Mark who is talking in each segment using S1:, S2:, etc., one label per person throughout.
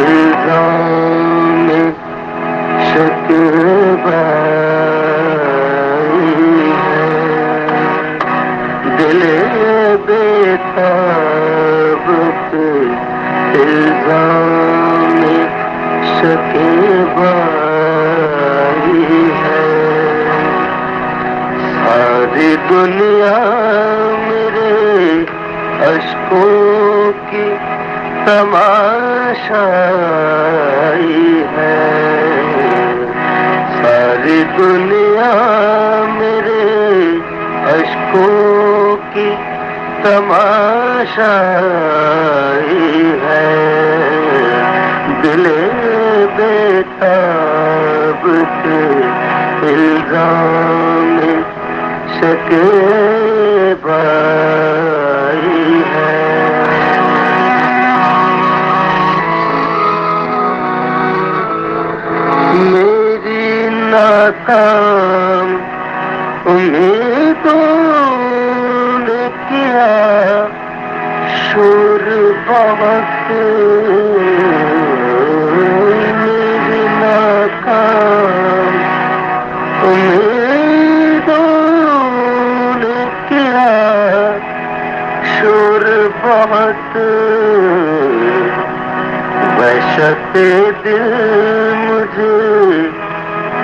S1: इल्जाम शक्बाई है, दिल बेताब पे इल्जाम शक्बाई है। सारी दुनिया मेरे अश्कों की तमाशाई है, सारी दुनिया मेरे अश्कों की तमाशाई है। दिल बेताब के इल्जाम शक्बाई है। मेरी नाकाम उम्मीदों ने किया शोर बहुत, मेरी नाकाम उम्मीदों ने किया शोर बहुत। वहशत दिल मुझे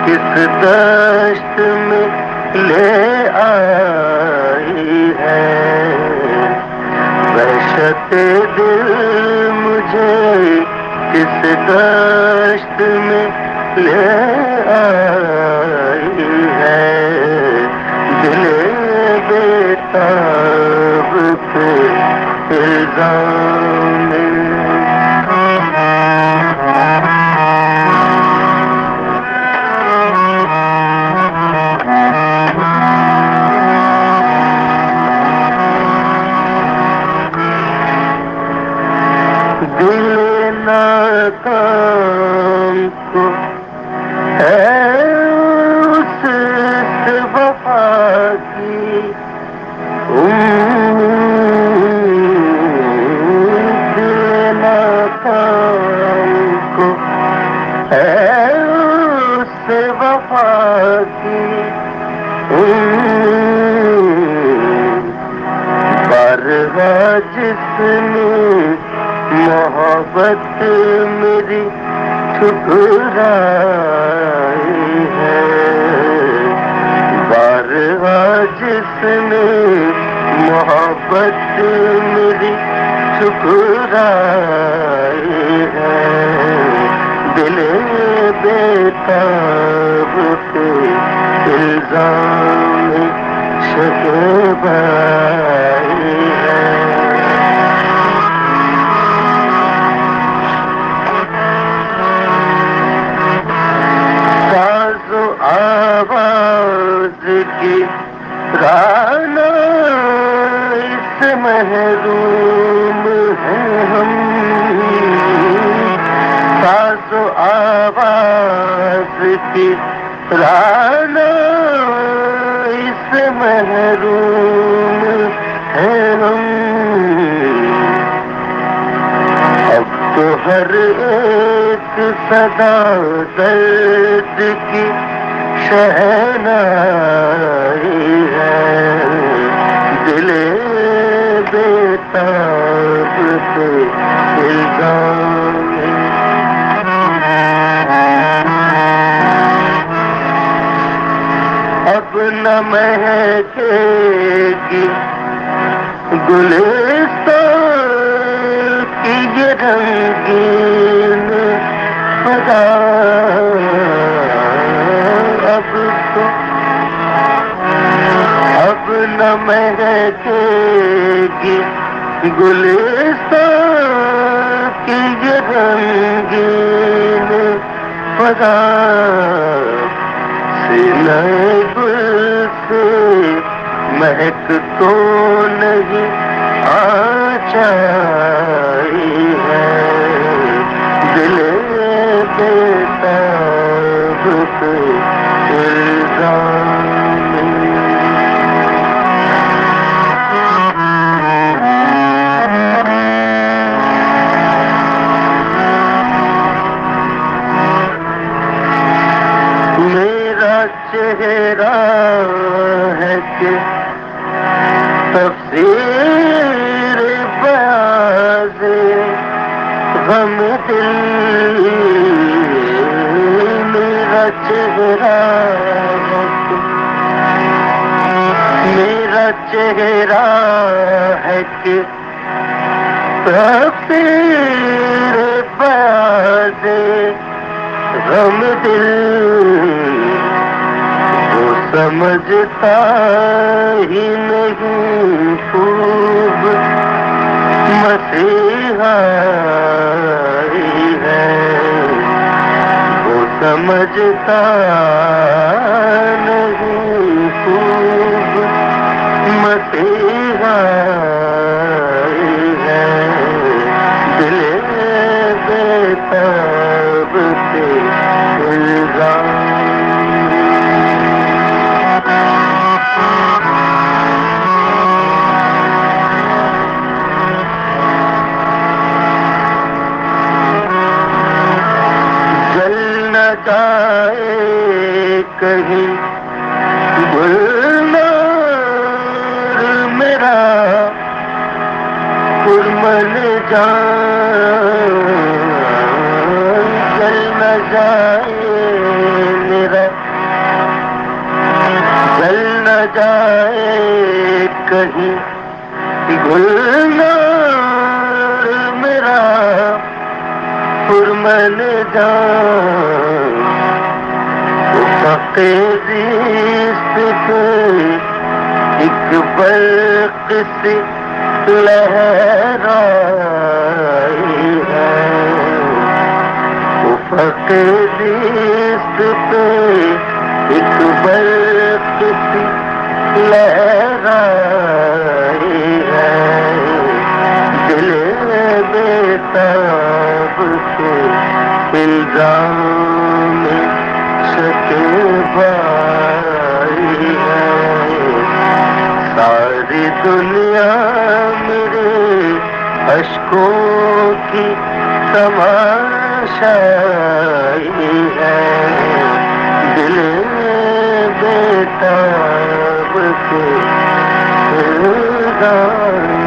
S1: किस दश्त में ले आई है, वहशत दिल मुझे किस दश्त में ले आई है। दिल बेताब पे इल्जाम नाकाम को है उस वफा की उम्मीद, नाकाम को है उस वफा की उम्मीद। बारहा जिसने मोहब्बत मेरी ठुकराई है, बारहा जिसने मोहब्बत मेरी ठुकराई है। दिल बेताब पे इल्जाम शक्बाई है। आवाज की राना इस महरूम हैं हम, साज़ो आवाज की राना इस महरूम हैं हम। अब तो हर एक सदा दर्द की शहनाई है, दिल बेताब पे इल्जाम अब न महकेगी गुलिस्तान की ये रंगीन फजा। अब न महकेगी गुलिस्तान की ये रंगीन फजा। सीने गुल से महक तो नहीं आचाई है, दिल बेताब पे इल्जाम दिल मेरा चेहरा है कि मेरा चेहरा है कि तेरे बाज़े गम दिल वो समझता ही नहीं खूब मसीहा ही है वो समझता नहीं खूब मसीहा ही है दिल बेताब से इल्जाम जाए कहीं गुलनार मेरा पुरमन जान जल न जाए मेरा जल न जाए कहीं गुलनार मेरा पुरमन जान एक बर्क सी लहराई है उफ़क़ ज़िस्त पे एक बर्क सी लहराई है दिल बेताब के इल्ज़ाम शकीबाई है सारी दुनिया मेरे अश्कों की तमाशाई है दिल बेताब के इल्ज़ाम